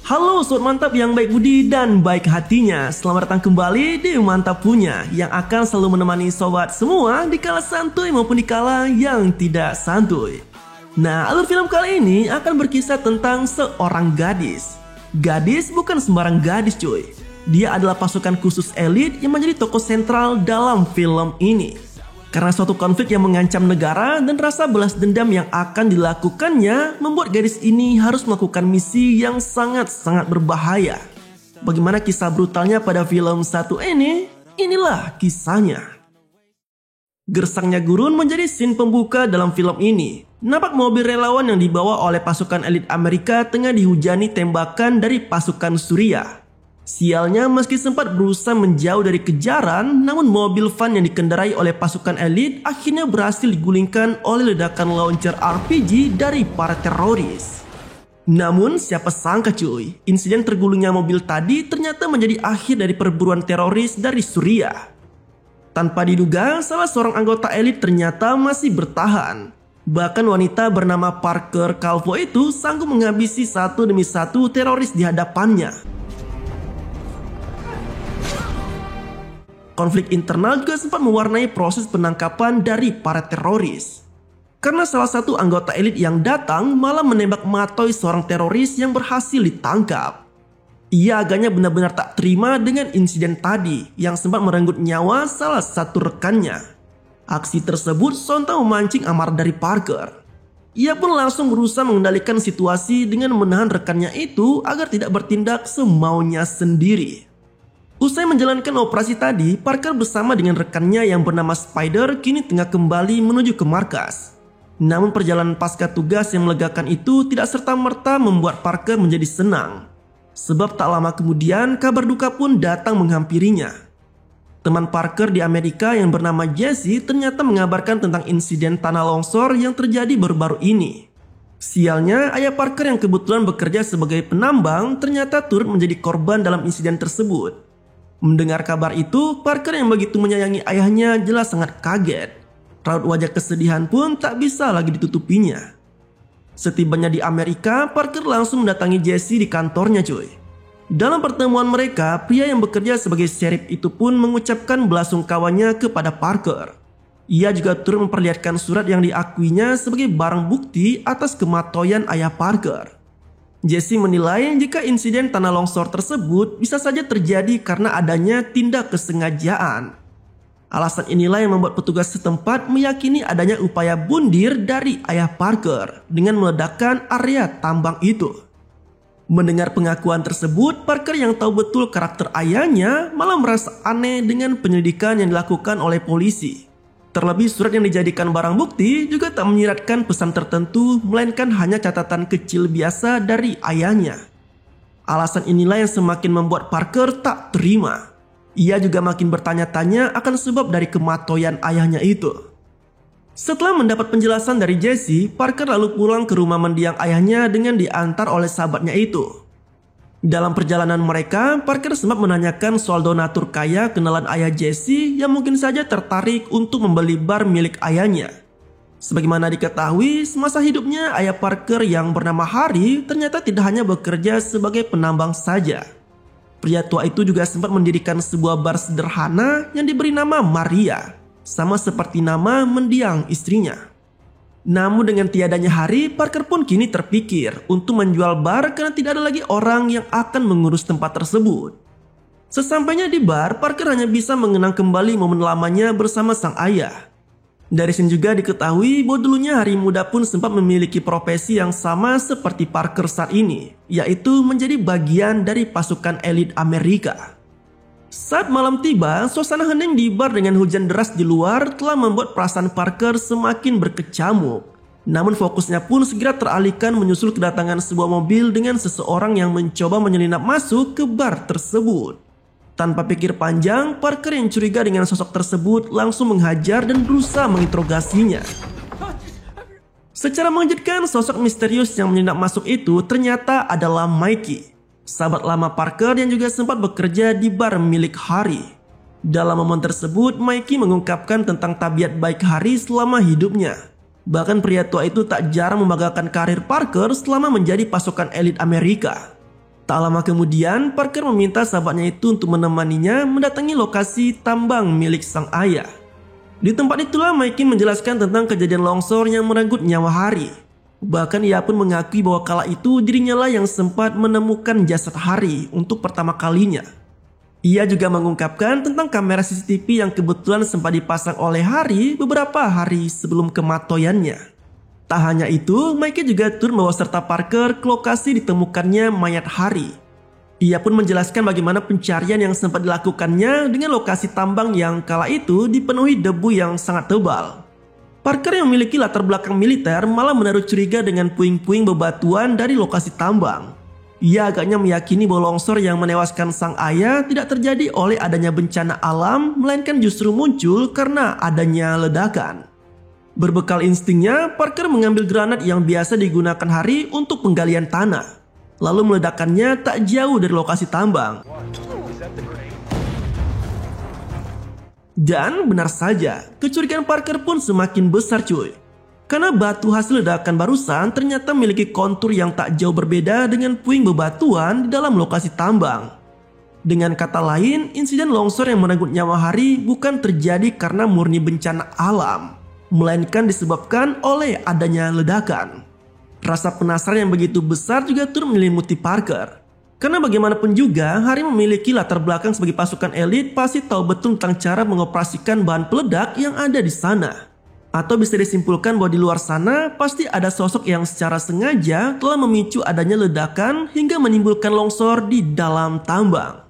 Halo sobat mantap yang baik budi dan baik hatinya. Selamat datang kembali di Mantap Punya, yang akan selalu menemani sobat semua di kala santuy maupun di kala yang tidak santuy. Nah, alur film kali ini akan berkisah tentang seorang gadis. Gadis bukan sembarang gadis cuy. Dia adalah pasukan khusus elit yang menjadi tokoh sentral dalam film ini. Karena suatu konflik yang mengancam negara dan rasa balas dendam yang akan dilakukannya membuat gadis ini harus melakukan misi yang sangat-sangat berbahaya. Bagaimana kisah brutalnya pada film satu ini? Inilah kisahnya. Gersangnya gurun menjadi scene pembuka dalam film ini. Nampak mobil relawan yang dibawa oleh pasukan elit Amerika tengah dihujani tembakan dari pasukan Suriah. Sialnya, meski sempat berusaha menjauh dari kejaran, namun mobil van yang dikendarai oleh pasukan elit akhirnya berhasil digulingkan oleh ledakan launcher RPG dari para teroris. Namun siapa sangka cuy, insiden tergulingnya mobil tadi ternyata menjadi akhir dari perburuan teroris dari Suriah. Tanpa diduga, salah seorang anggota elit ternyata masih bertahan. Bahkan wanita bernama Parker Calvo itu sanggup menghabisi satu demi satu teroris di hadapannya. Konflik internal juga sempat mewarnai proses penangkapan dari para teroris. Karena salah satu anggota elit yang datang malah menembak matoi seorang teroris yang berhasil ditangkap. Ia agaknya benar-benar tak terima dengan insiden tadi yang sempat merenggut nyawa salah satu rekannya. Aksi tersebut sontak memancing amarah dari Parker. Ia pun langsung berusaha mengendalikan situasi dengan menahan rekannya itu agar tidak bertindak semaunya sendiri. Usai menjalankan operasi tadi, Parker bersama dengan rekannya yang bernama Spider kini tengah kembali menuju ke markas. Namun perjalanan pasca tugas yang melegakan itu tidak serta-merta membuat Parker menjadi senang. Sebab tak lama kemudian kabar duka pun datang menghampirinya. Teman Parker di Amerika yang bernama Jesse ternyata mengabarkan tentang insiden tanah longsor yang terjadi baru-baru ini. Sialnya, ayah Parker yang kebetulan bekerja sebagai penambang ternyata turut menjadi korban dalam insiden tersebut. Mendengar kabar itu, Parker yang begitu menyayangi ayahnya jelas sangat kaget. Raut wajah kesedihan pun tak bisa lagi ditutupinya. Setibanya di Amerika, Parker langsung mendatangi Jesse di kantornya cuy. Dalam pertemuan mereka, pria yang bekerja sebagai sheriff itu pun mengucapkan belasungkawanya kepada Parker. Ia juga turut memperlihatkan surat yang diakuinya sebagai barang bukti atas kematian ayah Parker. Jesse menilai jika insiden tanah longsor tersebut bisa saja terjadi karena adanya tindak kesengajaan. Alasan inilah yang membuat petugas setempat meyakini adanya upaya bundir dari ayah Parker dengan meledakkan area tambang itu. Mendengar pengakuan tersebut, Parker yang tahu betul karakter ayahnya malah merasa aneh dengan penyelidikan yang dilakukan oleh polisi. Terlebih surat yang dijadikan barang bukti juga tak menyiratkan pesan tertentu, melainkan hanya catatan kecil biasa dari ayahnya. Alasan inilah yang semakin membuat Parker tak terima. Ia juga makin bertanya-tanya akan sebab dari kematian ayahnya itu. Setelah mendapat penjelasan dari Jesse, Parker lalu pulang ke rumah mendiang ayahnya dengan diantar oleh sahabatnya itu. Dalam perjalanan mereka, Parker sempat menanyakan soal donatur kaya kenalan ayah Jesse yang mungkin saja tertarik untuk membeli bar milik ayahnya. Sebagaimana diketahui, semasa hidupnya ayah Parker yang bernama Harry ternyata tidak hanya bekerja sebagai penambang saja. Pria tua itu juga sempat mendirikan sebuah bar sederhana yang diberi nama Maria, sama seperti nama mendiang istrinya. Namun dengan tiadanya Harry, Parker pun kini terpikir untuk menjual bar karena tidak ada lagi orang yang akan mengurus tempat tersebut. Sesampainya di bar, Parker hanya bisa mengenang kembali momen lamanya bersama sang ayah. Dari sini juga diketahui bahwa dulunya Harry muda pun sempat memiliki profesi yang sama seperti Parker saat ini, yaitu menjadi bagian dari pasukan elit Amerika. Saat malam tiba, suasana hening di bar dengan hujan deras di luar telah membuat perasaan Parker semakin berkecamuk. Namun fokusnya pun segera teralihkan menyusul kedatangan sebuah mobil dengan seseorang yang mencoba menyelinap masuk ke bar tersebut. Tanpa pikir panjang, Parker yang curiga dengan sosok tersebut langsung menghajar dan berusaha menginterogasinya. Secara mengejutkan, sosok misterius yang menyelinap masuk itu ternyata adalah Mikey, sahabat lama Parker yang juga sempat bekerja di bar milik Harry. Dalam momen tersebut, Mikey mengungkapkan tentang tabiat baik Harry selama hidupnya. Bahkan pria tua itu tak jarang membanggakan karir Parker selama menjadi pasukan elit Amerika. Tak lama kemudian, Parker meminta sahabatnya itu untuk menemaninya mendatangi lokasi tambang milik sang ayah. Di tempat itulah Mikey menjelaskan tentang kejadian longsor yang merenggut nyawa Hari. Bahkan ia pun mengakui bahwa kala itu dirinya lah yang sempat menemukan jasad Hari untuk pertama kalinya. Ia juga mengungkapkan tentang kamera CCTV yang kebetulan sempat dipasang oleh Hari beberapa hari sebelum kematiannya. Tak hanya itu, Mikey juga turut membawa serta Parker ke lokasi ditemukannya mayat Hari. Ia pun menjelaskan bagaimana pencarian yang sempat dilakukannya dengan lokasi tambang yang kala itu dipenuhi debu yang sangat tebal. Parker yang memiliki latar belakang militer malah menaruh curiga dengan puing-puing bebatuan dari lokasi tambang. Ia agaknya meyakini bahwa longsor yang menewaskan sang ayah tidak terjadi oleh adanya bencana alam, melainkan justru muncul karena adanya ledakan. Berbekal instingnya, Parker mengambil granat yang biasa digunakan Hari untuk penggalian tanah, lalu meledakkannya tak jauh dari lokasi tambang. Dan benar saja, kecurigaan Parker pun semakin besar cuy. Karena batu hasil ledakan barusan ternyata memiliki kontur yang tak jauh berbeda dengan puing bebatuan di dalam lokasi tambang. Dengan kata lain, insiden longsor yang merenggut nyawa Hari bukan terjadi karena murni bencana alam, melainkan disebabkan oleh adanya ledakan. Rasa penasaran yang begitu besar juga turut menyelimuti Parker. Karena bagaimanapun juga, Hari memiliki latar belakang sebagai pasukan elit, pasti tahu betul tentang cara mengoperasikan bahan peledak yang ada di sana. Atau bisa disimpulkan bahwa di luar sana pasti ada sosok yang secara sengaja telah memicu adanya ledakan hingga menimbulkan longsor di dalam tambang.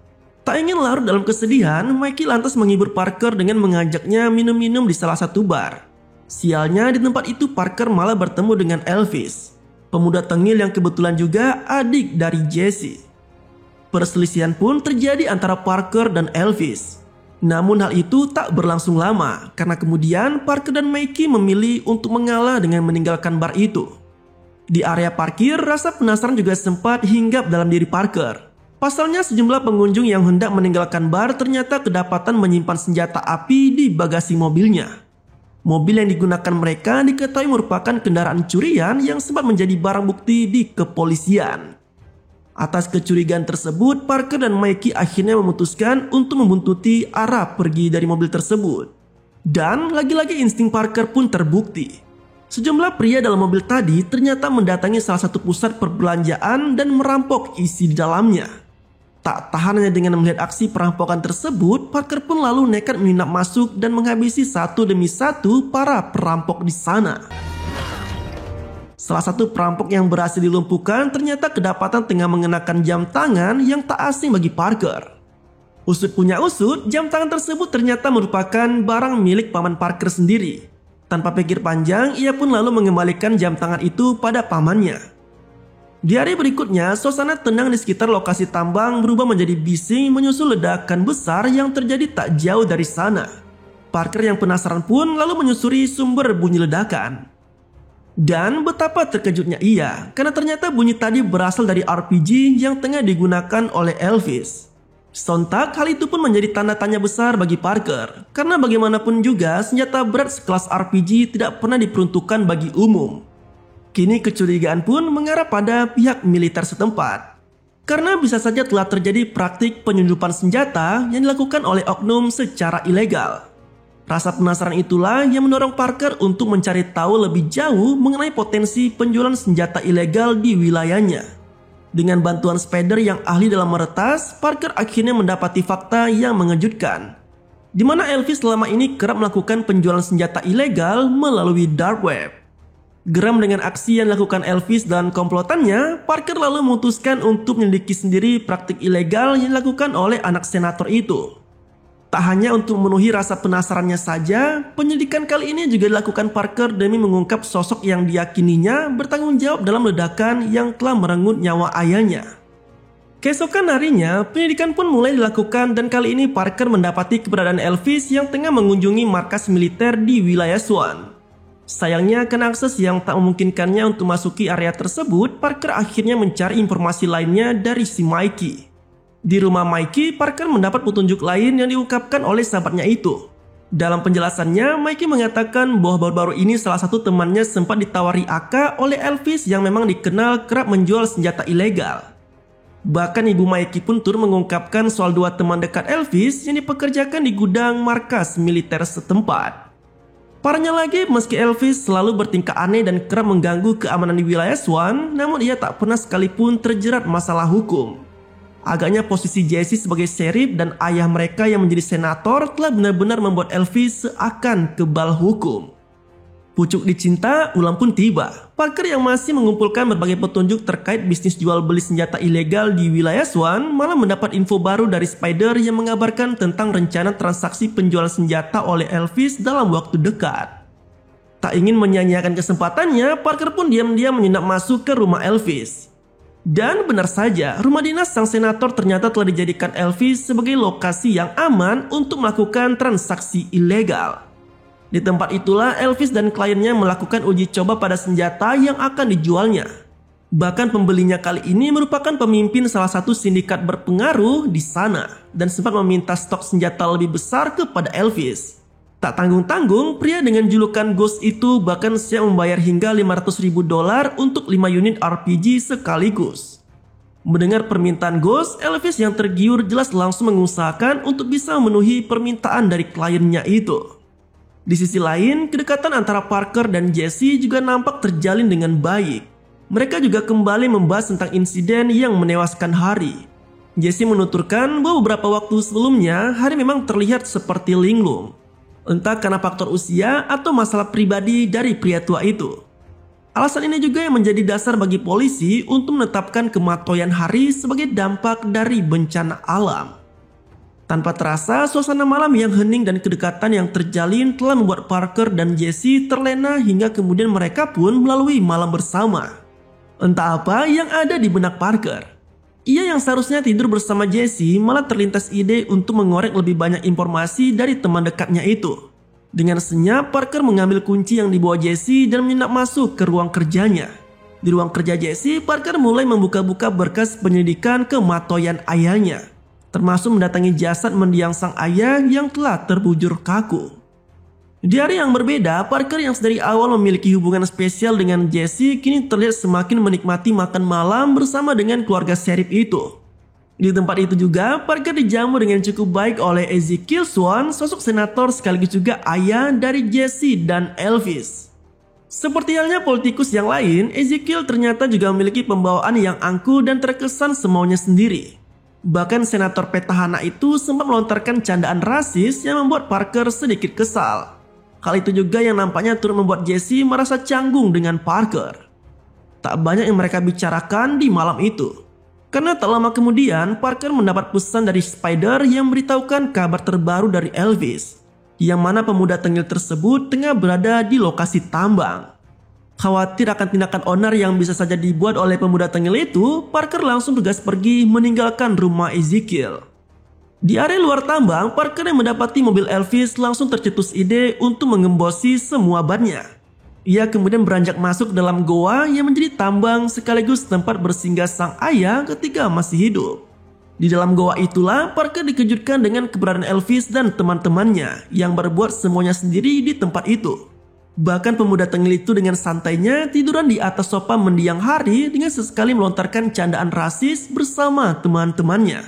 Tak ingin larut dalam kesedihan, Mikey lantas menghibur Parker dengan mengajaknya minum-minum di salah satu bar. Sialnya di tempat itu Parker malah bertemu dengan Elvis, pemuda tengil yang kebetulan juga adik dari Jesse. Perselisihan pun terjadi antara Parker dan Elvis. Namun hal itu tak berlangsung lama karena kemudian Parker dan Mikey memilih untuk mengalah dengan meninggalkan bar itu. Di area parkir, rasa penasaran juga sempat hinggap dalam diri Parker. Pasalnya sejumlah pengunjung yang hendak meninggalkan bar ternyata kedapatan menyimpan senjata api di bagasi mobilnya. Mobil yang digunakan mereka diketahui merupakan kendaraan curian yang sempat menjadi barang bukti di kepolisian. Atas kecurigaan tersebut, Parker dan Mikey akhirnya memutuskan untuk membuntuti arah pergi dari mobil tersebut. Dan lagi-lagi insting Parker pun terbukti. Sejumlah pria dalam mobil tadi ternyata mendatangi salah satu pusat perbelanjaan dan merampok isi di dalamnya. Tak tahan hanya dengan melihat aksi perampokan tersebut, Parker pun lalu nekat menginap masuk dan menghabisi satu demi satu para perampok di sana. Salah satu perampok yang berhasil dilumpuhkan ternyata kedapatan tengah mengenakan jam tangan yang tak asing bagi Parker. Usut punya usut, jam tangan tersebut ternyata merupakan barang milik paman Parker sendiri. Tanpa pikir panjang, ia pun lalu mengembalikan jam tangan itu pada pamannya. Di hari berikutnya, suasana tenang di sekitar lokasi tambang berubah menjadi bising menyusul ledakan besar yang terjadi tak jauh dari sana. Parker yang penasaran pun lalu menyusuri sumber bunyi ledakan. Dan betapa terkejutnya ia, karena ternyata bunyi tadi berasal dari RPG yang tengah digunakan oleh Elvis. Sontak hal itu pun menjadi tanda tanya besar bagi Parker, karena bagaimanapun juga senjata berat sekelas RPG tidak pernah diperuntukkan bagi umum. Kini kecurigaan pun mengarah pada pihak militer setempat. Karena bisa saja telah terjadi praktik penyelundupan senjata yang dilakukan oleh oknum secara ilegal. Rasa penasaran itulah yang mendorong Parker untuk mencari tahu lebih jauh mengenai potensi penjualan senjata ilegal di wilayahnya. Dengan bantuan Spider yang ahli dalam meretas, Parker akhirnya mendapati fakta yang mengejutkan. Di mana Elvis selama ini kerap melakukan penjualan senjata ilegal melalui dark web. Geram dengan aksi yang dilakukan Elvis dan komplotannya, Parker lalu memutuskan untuk menyelidiki sendiri praktik ilegal yang dilakukan oleh anak senator itu. Tak hanya untuk memenuhi rasa penasarannya saja, penyelidikan kali ini juga dilakukan Parker demi mengungkap sosok yang diyakininya bertanggung jawab dalam ledakan yang telah merenggut nyawa ayahnya. Keesokan harinya, penyelidikan pun mulai dilakukan dan kali ini Parker mendapati keberadaan Elvis yang tengah mengunjungi markas militer di wilayah Swan. Sayangnya karena akses yang tak memungkinkannya untuk masuki area tersebut, Parker akhirnya mencari informasi lainnya dari si Mikey. Di rumah Mikey, Parker mendapat petunjuk lain yang diungkapkan oleh sahabatnya itu. Dalam penjelasannya, Mikey mengatakan bahwa baru-baru ini salah satu temannya sempat ditawari AK oleh Elvis yang memang dikenal kerap menjual senjata ilegal. Bahkan Ibu Maiki pun turut mengungkapkan soal dua teman dekat Elvis yang dipekerjakan di gudang markas militer setempat. Parahnya lagi, meski Elvis selalu bertingkah aneh dan kerap mengganggu keamanan di wilayah Swan, namun ia tak pernah sekalipun terjerat masalah hukum. Agaknya posisi Jesse sebagai sheriff dan ayah mereka yang menjadi senator telah benar-benar membuat Elvis seakan kebal hukum. Pucuk dicinta, ulang pun tiba. Parker yang masih mengumpulkan berbagai petunjuk terkait bisnis jual beli senjata ilegal di wilayah Swan malah mendapat info baru dari Spider yang mengabarkan tentang rencana transaksi penjualan senjata oleh Elvis dalam waktu dekat. Tak ingin menyia-nyiakan kesempatannya, Parker pun diam-diam menyelinap masuk ke rumah Elvis. Dan benar saja, rumah dinas sang senator ternyata telah dijadikan Elvis sebagai lokasi yang aman untuk melakukan transaksi ilegal. Di tempat itulah Elvis dan kliennya melakukan uji coba pada senjata yang akan dijualnya. Bahkan pembelinya kali ini merupakan pemimpin salah satu sindikat berpengaruh di sana dan sempat meminta stok senjata lebih besar kepada Elvis. Tak tanggung-tanggung, pria dengan julukan Ghost itu bahkan siap membayar hingga $500.000 untuk 5 unit RPG sekaligus. Mendengar permintaan Ghost, Elvis yang tergiur jelas langsung mengusahakan untuk bisa memenuhi permintaan dari kliennya itu. Di sisi lain, kedekatan antara Parker dan Jesse juga nampak terjalin dengan baik. Mereka juga kembali membahas tentang insiden yang menewaskan Harry. Jesse menuturkan bahwa beberapa waktu sebelumnya, Harry memang terlihat seperti linglung. Entah karena faktor usia atau masalah pribadi dari pria tua itu. Alasan ini juga yang menjadi dasar bagi polisi untuk menetapkan kematian Harry sebagai dampak dari bencana alam. Tanpa terasa, suasana malam yang hening dan kedekatan yang terjalin telah membuat Parker dan Jesse terlena hingga kemudian mereka pun melalui malam bersama. Entah apa yang ada di benak Parker. Ia yang seharusnya tidur bersama Jesse malah terlintas ide untuk mengorek lebih banyak informasi dari teman dekatnya itu. Dengan senyap, Parker mengambil kunci yang dibawa Jesse dan menyelinap masuk ke ruang kerjanya. Di ruang kerja Jesse, Parker mulai membuka-buka berkas penyelidikan kematian ayahnya, termasuk mendatangi jasad mendiang sang ayah yang telah terbujur kaku. Di hari yang berbeda, Parker yang sedari awal memiliki hubungan spesial dengan Jesse kini terlihat semakin menikmati makan malam bersama dengan keluarga sheriff itu. Di tempat itu juga, Parker dijamu dengan cukup baik oleh Ezekiel Swan, sosok senator sekaligus juga ayah dari Jesse dan Elvis. Seperti halnya politikus yang lain, Ezekiel ternyata juga memiliki pembawaan yang angkuh dan terkesan semaunya sendiri. Bahkan senator petahana itu sempat melontarkan candaan rasis yang membuat Parker sedikit kesal. Hal itu juga yang nampaknya turut membuat Jesse merasa canggung dengan Parker. Tak banyak yang mereka bicarakan di malam itu. Karena tak lama kemudian, Parker mendapat pesan dari Spider yang memberitahukan kabar terbaru dari Elvis, yang mana pemuda tengil tersebut tengah berada di lokasi tambang. Khawatir akan tindakan onar yang bisa saja dibuat oleh pemuda tengil itu, Parker langsung tugas pergi meninggalkan rumah Ezekiel. Di area luar tambang, Parker yang mendapati mobil Elvis langsung tercetus ide untuk mengembosi semua bannya. Ia kemudian beranjak masuk dalam goa yang menjadi tambang sekaligus tempat bersinggah sang ayah ketika masih hidup. Di dalam goa itulah Parker dikejutkan dengan keberadaan Elvis dan teman-temannya yang berbuat semuanya sendiri di tempat itu. Bahkan pemuda tengil itu dengan santainya tiduran di atas sofa mendiang Harry dengan sesekali melontarkan candaan rasis bersama teman-temannya.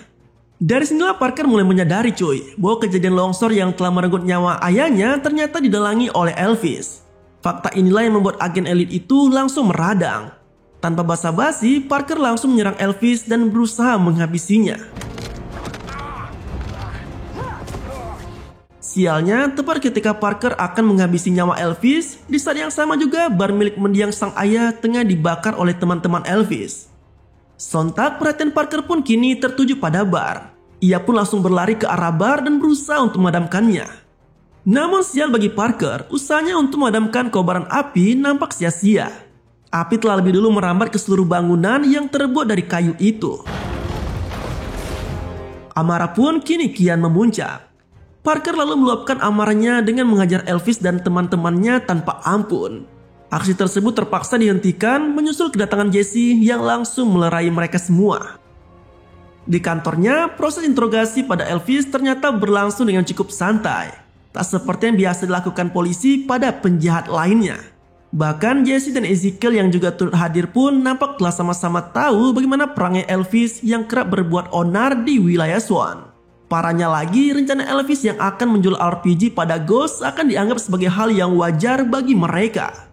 Dari sinilah Parker mulai menyadari bahwa kejadian longsor yang telah merenggut nyawa ayahnya ternyata didalangi oleh Elvis. Fakta inilah yang membuat agen elit itu langsung meradang. Tanpa basa-basi, Parker langsung menyerang Elvis dan berusaha menghabisinya. Sialnya, tepat ketika Parker akan menghabisi nyawa Elvis, di saat yang sama juga bar milik mendiang sang ayah tengah dibakar oleh teman-teman Elvis. Sontak perhatian Parker pun kini tertuju pada bar. Ia pun langsung berlari ke arah bar dan berusaha untuk memadamkannya. Namun sial bagi Parker, usahanya untuk memadamkan kobaran api nampak sia-sia. Api telah lebih dulu merambat ke seluruh bangunan yang terbuat dari kayu itu. Amarah pun kini kian memuncak. Parker lalu meluapkan amarahnya dengan menghajar Elvis dan teman-temannya tanpa ampun. Aksi tersebut terpaksa dihentikan menyusul kedatangan Jesse yang langsung melerai mereka semua. Di kantornya, proses interogasi pada Elvis ternyata berlangsung dengan cukup santai. Tak seperti yang biasa dilakukan polisi pada penjahat lainnya. Bahkan Jesse dan Ezekiel yang juga turut hadir pun nampak telah sama-sama tahu bagaimana perangai Elvis yang kerap berbuat onar di wilayah Swan. Parahnya lagi, rencana Elvis yang akan menjual RPG pada Ghost akan dianggap sebagai hal yang wajar bagi mereka.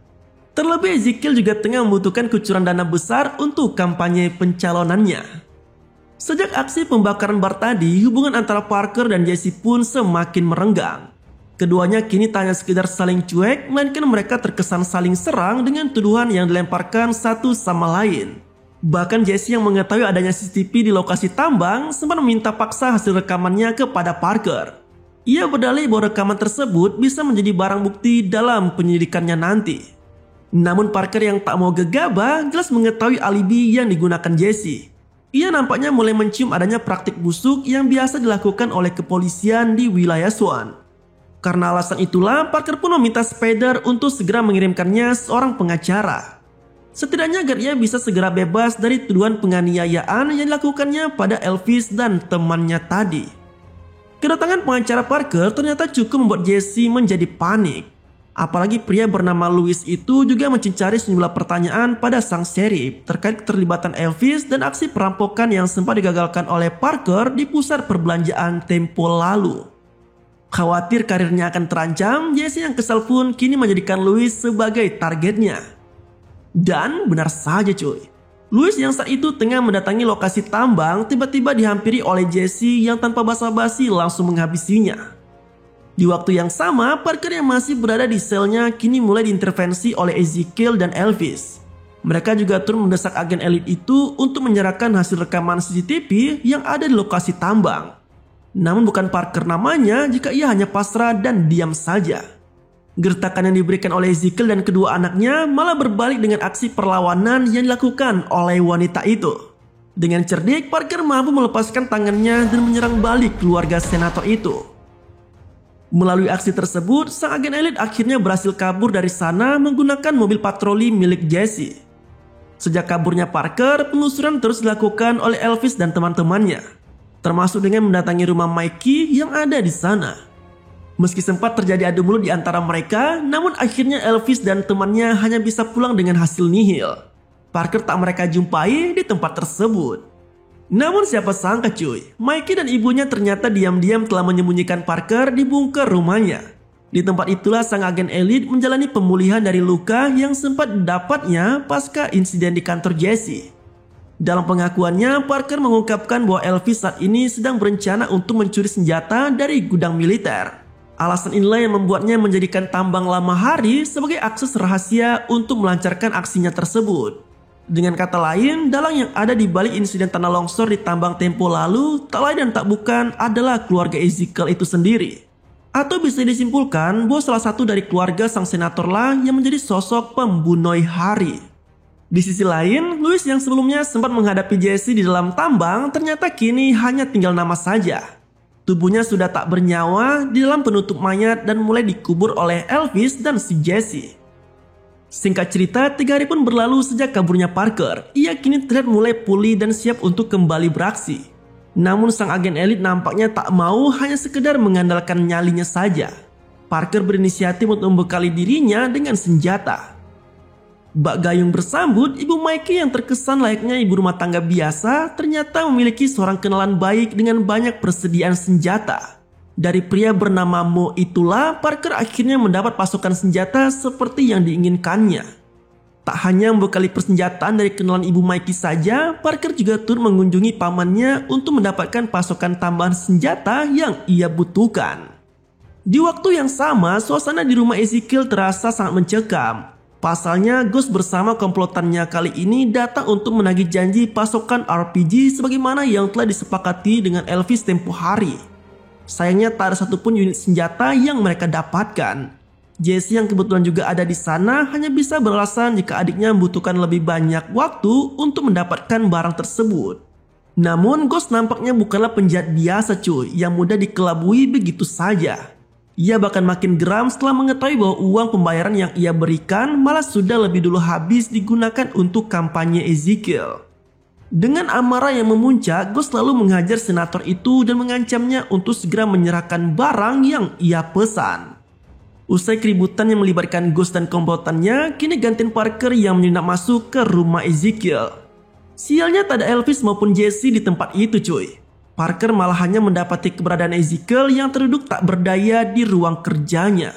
Terlebih Ezekiel juga tengah membutuhkan kucuran dana besar untuk kampanye pencalonannya. Sejak aksi pembakaran bar tadi, hubungan antara Parker dan Jesse pun semakin merenggang. Keduanya kini tak hanya sekedar saling cuek, melainkan mereka terkesan saling serang dengan tuduhan yang dilemparkan satu sama lain. Bahkan Jesse yang mengetahui adanya CCTV di lokasi tambang sempat meminta paksa hasil rekamannya kepada Parker. Ia berdalih bahwa rekaman tersebut bisa menjadi barang bukti dalam penyelidikannya nanti. Namun Parker yang tak mau gegabah jelas mengetahui alibi yang digunakan Jesse. Ia nampaknya mulai mencium adanya praktik busuk yang biasa dilakukan oleh kepolisian di wilayah Swan. Karena alasan itulah Parker pun meminta Spider untuk segera mengirimkannya seorang pengacara. Setidaknya agar ia bisa segera bebas dari tuduhan penganiayaan yang dilakukannya pada Elvis dan temannya tadi. Kedatangan pengacara Parker ternyata cukup membuat Jesse menjadi panik. Apalagi pria bernama Louis itu juga mencari sejumlah pertanyaan pada sang sheriff terkait keterlibatan Elvis dan aksi perampokan yang sempat digagalkan oleh Parker di pusat perbelanjaan tempo lalu. Khawatir karirnya akan terancam, Jesse yang kesal pun kini menjadikan Louis sebagai targetnya. Dan benar saja cuy, Louis yang saat itu tengah mendatangi lokasi tambang tiba-tiba dihampiri oleh Jesse yang tanpa basa-basi langsung menghabisinya. Di waktu yang sama, Parker yang masih berada di selnya kini mulai diintervensi oleh Ezekiel dan Elvis. Mereka juga turut mendesak agen elit itu untuk menyerahkan hasil rekaman CCTV yang ada di lokasi tambang. Namun bukan Parker namanya jika ia hanya pasrah dan diam saja. Gertakan yang diberikan oleh Ezekiel dan kedua anaknya malah berbalik dengan aksi perlawanan yang dilakukan oleh wanita itu. Dengan cerdik, Parker mampu melepaskan tangannya dan menyerang balik keluarga senator itu. Melalui aksi tersebut, sang agen elit akhirnya berhasil kabur dari sana menggunakan mobil patroli milik Jesse. Sejak kaburnya Parker, penelusuran terus dilakukan oleh Elvis dan teman-temannya, termasuk dengan mendatangi rumah Mikey yang ada di sana. Meski sempat terjadi adu mulut di antara mereka, namun akhirnya Elvis dan temannya hanya bisa pulang dengan hasil nihil. Parker tak mereka jumpai di tempat tersebut. Namun siapa sangka cuy, Mikey dan ibunya ternyata diam-diam telah menyembunyikan Parker di bunker rumahnya. Di tempat itulah sang agen elit menjalani pemulihan dari luka yang sempat didapatnya pasca insiden di kantor Jesse. Dalam pengakuannya, Parker mengungkapkan bahwa Elvis saat ini sedang berencana untuk mencuri senjata dari gudang militer. Alasan inilah yang membuatnya menjadikan tambang Lama Hari sebagai akses rahasia untuk melancarkan aksinya tersebut. Dengan kata lain, dalang yang ada di balik insiden tanah longsor di tambang tempo lalu tak lain dan tak bukan adalah keluarga Ezekiel itu sendiri. Atau bisa disimpulkan bahwa salah satu dari keluarga sang senator lah yang menjadi sosok pembunuh Hari. Di sisi lain, Louis yang sebelumnya sempat menghadapi Jesse di dalam tambang ternyata kini hanya tinggal nama saja. Tubuhnya sudah tak bernyawa di dalam penutup mayat dan mulai dikubur oleh Elvis dan si Jesse. Singkat cerita, 3 hari pun berlalu sejak kaburnya Parker. Ia kini terlihat mulai pulih dan siap untuk kembali beraksi. Namun sang agen elit nampaknya tak mau hanya sekedar mengandalkan nyalinya saja. Parker berinisiatif untuk membekali dirinya dengan senjata. Bak gayung bersambut, ibu Mikey yang terkesan layaknya ibu rumah tangga biasa ternyata memiliki seorang kenalan baik dengan banyak persediaan senjata. Dari pria bernama Mo itulah Parker akhirnya mendapat pasokan senjata seperti yang diinginkannya. Tak hanya membekali persenjataan dari kenalan ibu Mikey saja, Parker juga turut mengunjungi pamannya untuk mendapatkan pasokan tambahan senjata yang ia butuhkan. Di waktu yang sama, suasana di rumah Ezekiel terasa sangat mencekam. Pasalnya, Ghost bersama komplotannya kali ini datang untuk menagih janji pasokan RPG sebagaimana yang telah disepakati dengan Elvis tempo hari. Sayangnya tak ada satupun unit senjata yang mereka dapatkan. Jesse yang kebetulan juga ada di sana hanya bisa beralasan jika adiknya membutuhkan lebih banyak waktu untuk mendapatkan barang tersebut. Namun Ghost nampaknya bukanlah penjahat biasa cuy yang mudah dikelabui begitu saja. Ia bahkan makin geram setelah mengetahui bahwa uang pembayaran yang ia berikan malah sudah lebih dulu habis digunakan untuk kampanye Ezekiel. Dengan amarah yang memuncak, Ghost lalu menghajar senator itu dan mengancamnya untuk segera menyerahkan barang yang ia pesan. Usai keributan yang melibatkan Ghost dan komplotannya, kini gantian Parker yang menyelinap masuk ke rumah Ezekiel. Sialnya tak ada Elvis maupun Jesse di tempat itu cuy. Parker malah hanya mendapati keberadaan Ezekiel yang terduduk tak berdaya di ruang kerjanya.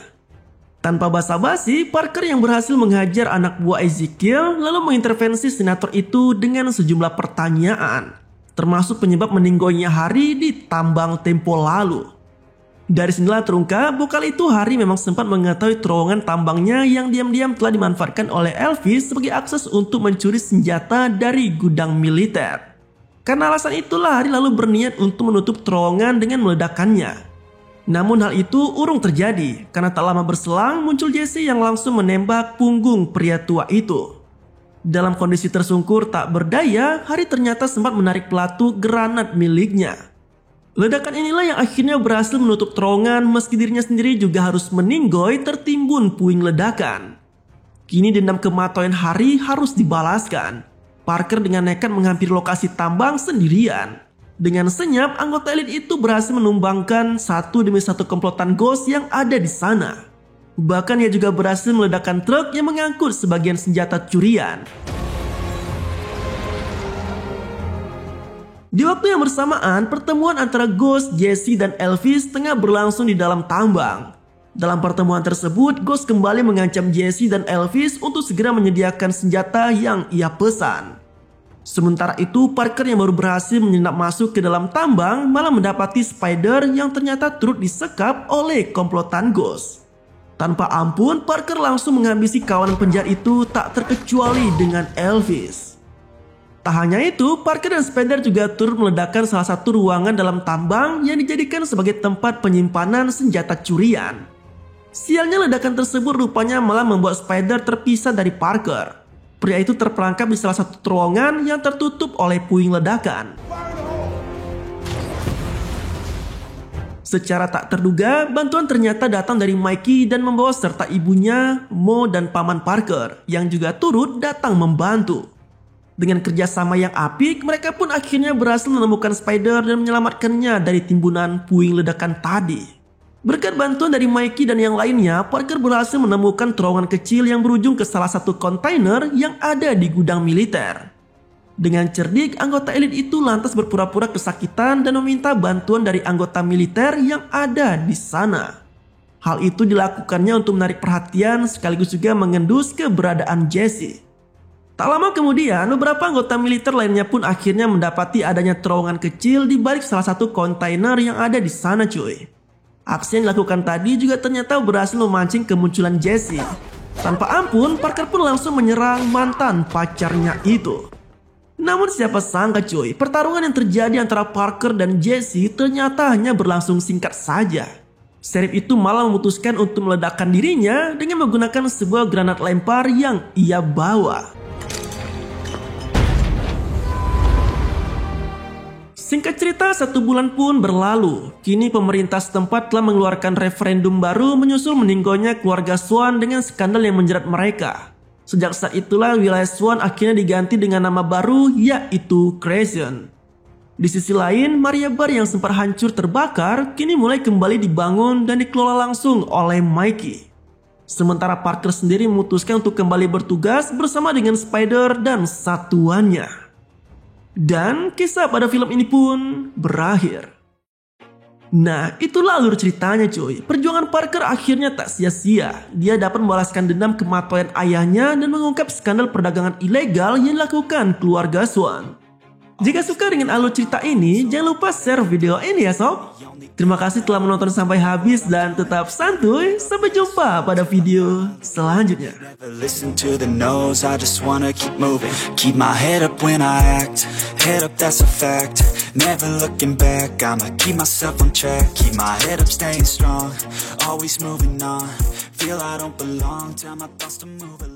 Tanpa basa-basi, Parker yang berhasil menghajar anak buah Ezekiel lalu mengintervensi senator itu dengan sejumlah pertanyaan, termasuk penyebab meninggalnya Hari di tambang tempo lalu. Dari sinilah terungkap bahwa kali itu Hari memang sempat mengetahui terowongan tambangnya yang diam-diam telah dimanfaatkan oleh Elvis sebagai akses untuk mencuri senjata dari gudang militer. Karena alasan itulah Hari lalu berniat untuk menutup terowongan dengan meledakannya. Namun hal itu urung terjadi karena tak lama berselang muncul Jesse yang langsung menembak punggung pria tua itu. Dalam kondisi tersungkur tak berdaya, Hari ternyata sempat menarik pelatu granat miliknya. Ledakan inilah yang akhirnya berhasil menutup terowongan meski dirinya sendiri juga harus meninggoy tertimbun puing ledakan. Kini dendam kematian Hari harus dibalaskan. Parker dengan nekat menghampiri lokasi tambang sendirian. Dengan senyap, anggota elit itu berhasil menumbangkan satu demi satu komplotan Ghost yang ada di sana. Bahkan ia juga berhasil meledakkan truk yang mengangkut sebagian senjata curian. Di waktu yang bersamaan, pertemuan antara Ghost, Jesse, dan Elvis tengah berlangsung di dalam tambang. Dalam pertemuan tersebut, Ghost kembali mengancam Jesse dan Elvis untuk segera menyediakan senjata yang ia pesan. Sementara itu, Parker yang baru berhasil menyelinap masuk ke dalam tambang malah mendapati Spider yang ternyata turut disekap oleh komplotan Ghost. Tanpa ampun, Parker langsung menghabisi kawanan penjahat itu tak terkecuali dengan Elvis. Tak hanya itu, Parker dan Spider juga turut meledakkan salah satu ruangan dalam tambang yang dijadikan sebagai tempat penyimpanan senjata curian. Sialnya ledakan tersebut rupanya malah membuat Spider terpisah dari Parker. Pria itu terperangkap di salah satu terowongan yang tertutup oleh puing ledakan. Secara tak terduga, bantuan ternyata datang dari Mikey dan membawa serta ibunya, Mo, dan paman Parker yang juga turut datang membantu. Dengan kerjasama yang apik, mereka pun akhirnya berhasil menemukan Spider dan menyelamatkannya dari timbunan puing ledakan tadi. Berkat bantuan dari Mikey dan yang lainnya, Parker berhasil menemukan terowongan kecil yang berujung ke salah satu kontainer yang ada di gudang militer. Dengan cerdik, anggota elit itu lantas berpura-pura kesakitan dan meminta bantuan dari anggota militer yang ada di sana. Hal itu dilakukannya untuk menarik perhatian sekaligus juga mengendus keberadaan Jesse. Tak lama kemudian, beberapa anggota militer lainnya pun akhirnya mendapati adanya terowongan kecil di balik salah satu kontainer yang ada di sana cuy. Aksi yang dilakukan tadi juga ternyata berhasil memancing kemunculan Jesse. Tanpa ampun, Parker pun langsung menyerang mantan pacarnya itu. Namun siapa sangka cuy, pertarungan yang terjadi antara Parker dan Jesse ternyata hanya berlangsung singkat saja. Sheriff itu malah memutuskan untuk meledakkan dirinya dengan menggunakan sebuah granat lempar yang ia bawa. Singkat cerita, 1 bulan pun berlalu. Kini pemerintah setempat telah mengeluarkan referendum baru menyusul meninggalnya keluarga Swan dengan skandal yang menjerat mereka. Sejak saat itulah wilayah Swan akhirnya diganti dengan nama baru yaitu Crescent. Di sisi lain, Maria Bar yang sempat hancur terbakar kini mulai kembali dibangun dan dikelola langsung oleh Mikey. Sementara Parker sendiri memutuskan untuk kembali bertugas bersama dengan Spider dan satuannya. Dan kisah pada film ini pun berakhir. Nah, itulah alur ceritanya cuy. Perjuangan Parker akhirnya tak sia-sia. Dia dapat membalaskan dendam kematian ayahnya dan mengungkap skandal perdagangan ilegal yang dilakukan keluarga Swan. Jika suka dengan alur cerita ini, jangan lupa share video ini ya sob. Terima kasih telah menonton sampai habis dan tetap santuy. Sampai jumpa pada video selanjutnya. Listen to the no's, I just wanna keep moving. Keep my head up when I act. Head up, that's a fact. Never looking back, I'ma keep myself on track. Keep my head up, staying strong. Always moving on. Feel I don't belong, tell my thoughts to move along.